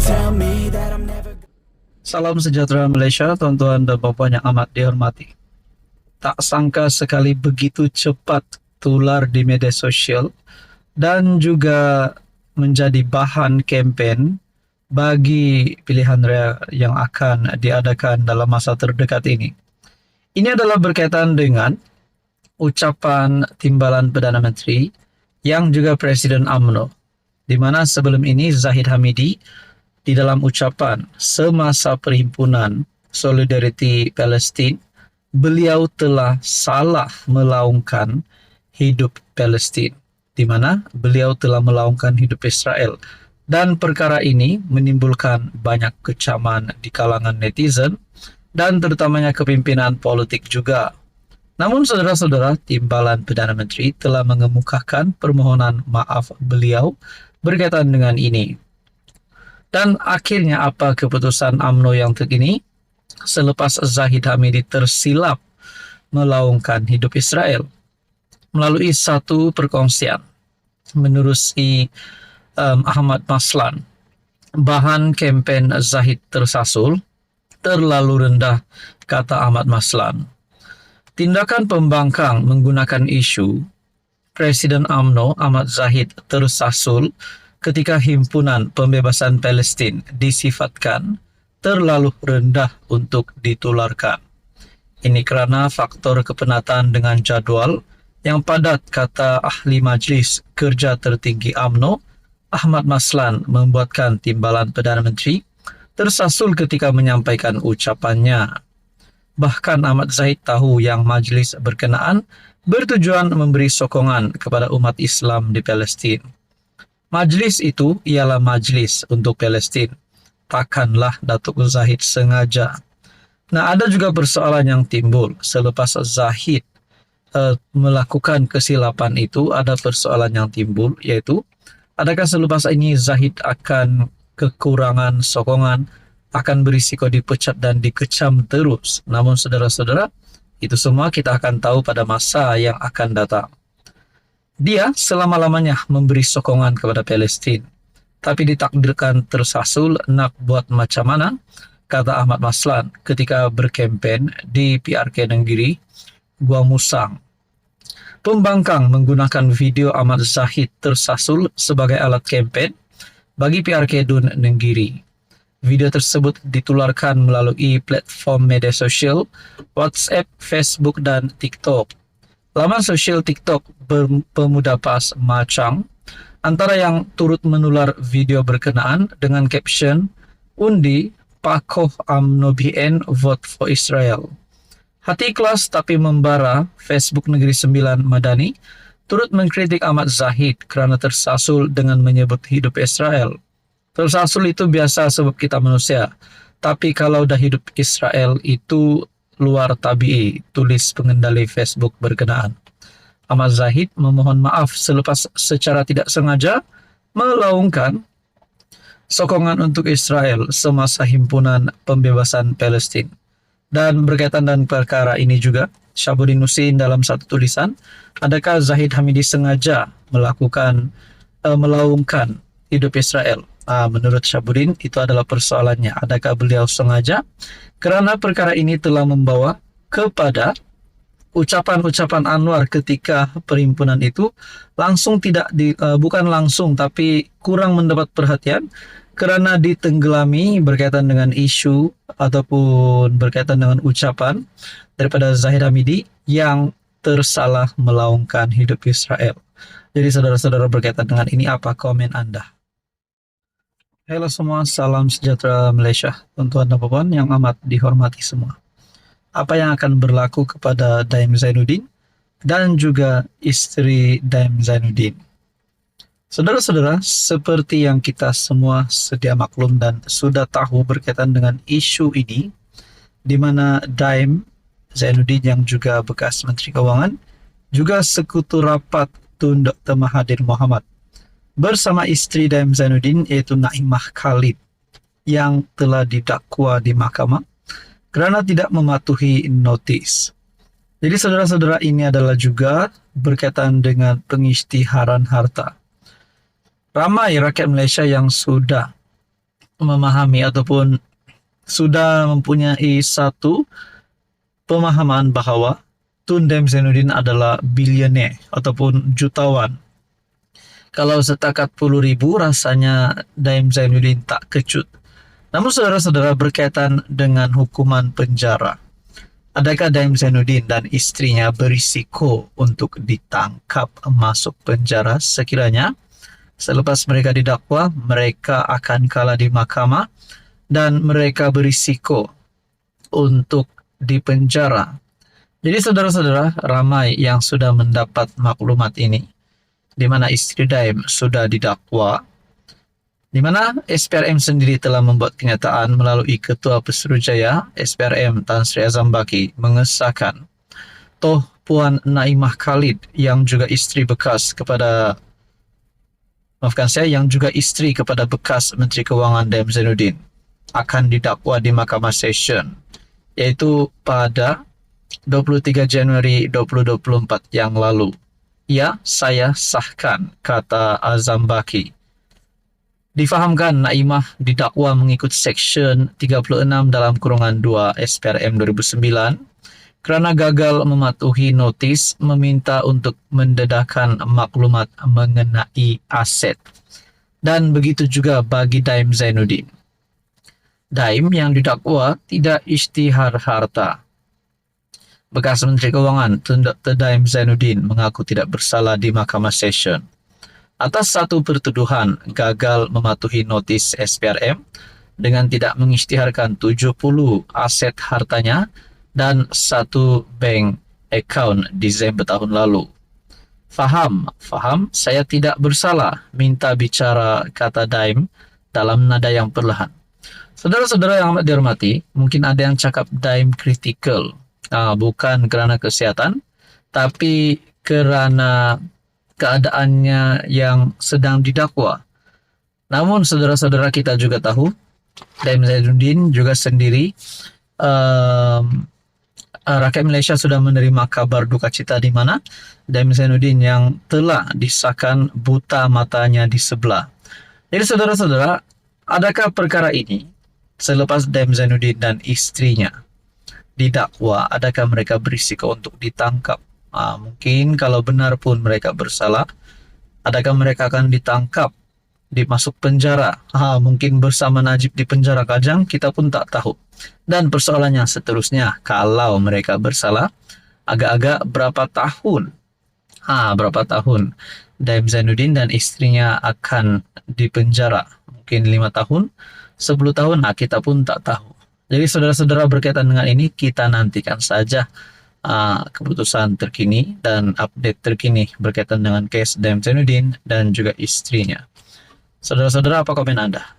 tell me that I'm never. Salam sejahtera Malaysia, tuan-tuan dan puan yang amat dihormati. Tak sangka sekali begitu cepat tular di media sosial dan juga menjadi bahan kempen bagi pilihan raya yang akan diadakan dalam masa terdekat ini. Ini adalah berkaitan dengan ucapan timbalan Perdana Menteri yang juga Presiden UMNO, di mana sebelum ini Zahid Hamidi di dalam ucapan semasa perhimpunan Solidariti Palestin, beliau telah salah melaungkan hidup Palestin, di mana beliau telah melaungkan hidup Israel. Dan perkara ini menimbulkan banyak kecaman di kalangan netizen dan terutamanya kepimpinan politik juga. Namun saudara-saudara, timbalan Perdana Menteri telah mengemukakan permohonan maaf beliau berkaitan dengan ini. Dan akhirnya apa keputusan UMNO yang terkini? Selepas Zahid Hamidi tersilap melaungkan hidup Israel melalui satu perkongsian menerusi Ahmad Maslan, bahan kempen Zahid tersasul terlalu rendah, kata Ahmad Maslan. Tindakan pembangkang menggunakan isu Presiden UMNO Ahmad Zahid tersasul ketika Himpunan Pembebasan Palestin disifatkan terlalu rendah untuk ditularkan. Ini kerana faktor kepenatan dengan jadual yang padat, kata ahli Majlis Kerja Tertinggi UMNO Ahmad Maslan membuatkan timbalan Perdana Menteri tersasul ketika menyampaikan ucapannya. Bahkan Ahmad Zahid tahu yang majlis berkenaan bertujuan memberi sokongan kepada umat Islam di Palestin. Majlis itu ialah majlis untuk Palestin. Takkanlah Datuk Zahid sengaja. Nah, ada juga persoalan yang timbul selepas Zahid melakukan kesilapan itu. Ada persoalan yang timbul, yaitu adakah selepas ini Zahid akan kekurangan sokongan, akan berisiko dipecat dan dikecam terus. Namun saudara-saudara, itu semua kita akan tahu pada masa yang akan datang. Dia selama-lamanya memberi sokongan kepada Palestin, tapi ditakdirkan tersasul, nak buat macam mana, kata Ahmad Maslan ketika berkempen di PRK Nenggiri, Gua Musang. Pembangkang menggunakan video Ahmad Zahid tersasul sebagai alat kempen bagi PRK Dun Nenggiri. Video tersebut ditularkan melalui platform media sosial WhatsApp, Facebook, dan TikTok. Laman sosial TikTok Pemuda PAS Macang antara yang turut menular video berkenaan dengan caption "Undi Pakoh UMNO BN Vote for Israel". Hati ikhlas tapi membara, Facebook Negeri Sembilan Madani turut mengkritik Ahmad Zahid kerana tersasul dengan menyebut hidup Israel. Tersasul itu biasa sebab kita manusia, tapi kalau dah hidup Israel itu luar tabi'i, tulis pengendali Facebook berkenaan. Ahmad Zahid memohon maaf selepas secara tidak sengaja melaungkan sokongan untuk Israel semasa Himpunan Pembebasan Palestin. Dan berkaitan dengan perkara ini juga, Syabudin Nusin dalam satu tulisan, adakah Zahid Hamidi sengaja melaungkan hidup Israel? Menurut Syabudin, itu adalah persoalannya. Adakah beliau sengaja? Kerana perkara ini telah membawa kepada ucapan-ucapan Anwar ketika perhimpunan itu langsung bukan langsung tapi kurang mendapat perhatian kerana ditenggelami berkaitan dengan isu ataupun berkaitan dengan ucapan daripada Zahid Hamidi yang tersalah melaungkan hidup Israel. Jadi saudara-saudara, berkaitan dengan ini apa komen Anda? Halo semua, salam sejahtera Malaysia, tuan-tuan dan puan yang amat dihormati semua. Apa yang akan berlaku kepada Daim Zainuddin dan juga istri Daim Zainuddin? Saudara-saudara, seperti yang kita semua sedia maklum dan sudah tahu berkaitan dengan isu ini, di mana Daim Zainuddin yang juga bekas Menteri Keuangan, juga sekutu rapat Tun Dr. Mahathir Mohamad, bersama istri Daim Zainuddin iaitu Naimah Khalid yang telah didakwa di mahkamah kerana tidak mematuhi notis. Jadi saudara-saudara, ini adalah juga berkaitan dengan pengisytiharan harta. Ramai rakyat Malaysia yang sudah memahami ataupun sudah mempunyai satu pemahaman bahwa Tun Daim Zainuddin adalah bilioner ataupun jutawan. Kalau setakat 10.000 rasanya Daim Zainuddin tak kecut. Namun saudara-saudara, berkaitan dengan hukuman penjara, adakah Daim Zainuddin dan istrinya berisiko untuk ditangkap masuk penjara sekiranya selepas mereka didakwa mereka akan kalah di mahkamah dan mereka berisiko untuk dipenjara? Jadi saudara-saudara, ramai yang sudah mendapat maklumat ini, di mana istri Daim sudah didakwa, di mana SPRM sendiri telah membuat kenyataan melalui Ketua Pesuruhjaya SPRM Tan Sri Azam Baki mengesahkan toh Puan Naimah Khalid yang juga istri bekas Menteri Kewangan Daim Zainuddin akan didakwa di Mahkamah Session, yaitu pada 23 Januari 2024 yang lalu. Ya, saya sahkan, kata Azam Baki. Difahamkan Naimah didakwa mengikut Seksyen 36 dalam kurungan 2 SPRM 2009 kerana gagal mematuhi notis meminta untuk mendedahkan maklumat mengenai aset. Dan begitu juga bagi Daim Zainuddin. Daim yang didakwa tidak isytihar harta. Bekas Menteri Kewangan Tun Dr. Daim Zainuddin mengaku tidak bersalah di Mahkamah Session atas satu pertuduhan gagal mematuhi notis SPRM dengan tidak mengisytiharkan 70 aset hartanya dan satu bank account Disember tahun lalu. Faham, saya tidak bersalah, minta bicara, kata Daim dalam nada yang perlahan. Saudara-saudara yang amat dihormati, mungkin ada yang cakap Daim kritikal, bukan kerana kesihatan, tapi kerana keadaannya yang sedang didakwa. Namun saudara-saudara kita juga tahu, Daim Zainuddin juga sendiri, rakyat Malaysia sudah menerima kabar duka cita di mana Daim Zainuddin yang telah disahkan buta matanya di sebelah. Jadi saudara-saudara, adakah perkara ini selepas Daim Zainuddin dan istrinya didakwa, adakah mereka berisiko untuk ditangkap? Mungkin kalau benar pun mereka bersalah, adakah mereka akan ditangkap, dimasuk penjara? Mungkin bersama Najib di penjara Kajang, kita pun tak tahu. Dan persoalannya seterusnya, kalau mereka bersalah, agak-agak berapa tahun Daim Zainuddin dan istrinya akan dipenjara? Mungkin 5 tahun, 10 tahun, kita pun tak tahu. Jadi saudara-saudara, berkaitan dengan ini, kita nantikan saja keputusan terkini dan update terkini berkaitan dengan kes Daim Zainuddin dan juga istrinya. Saudara-saudara, apa komen Anda?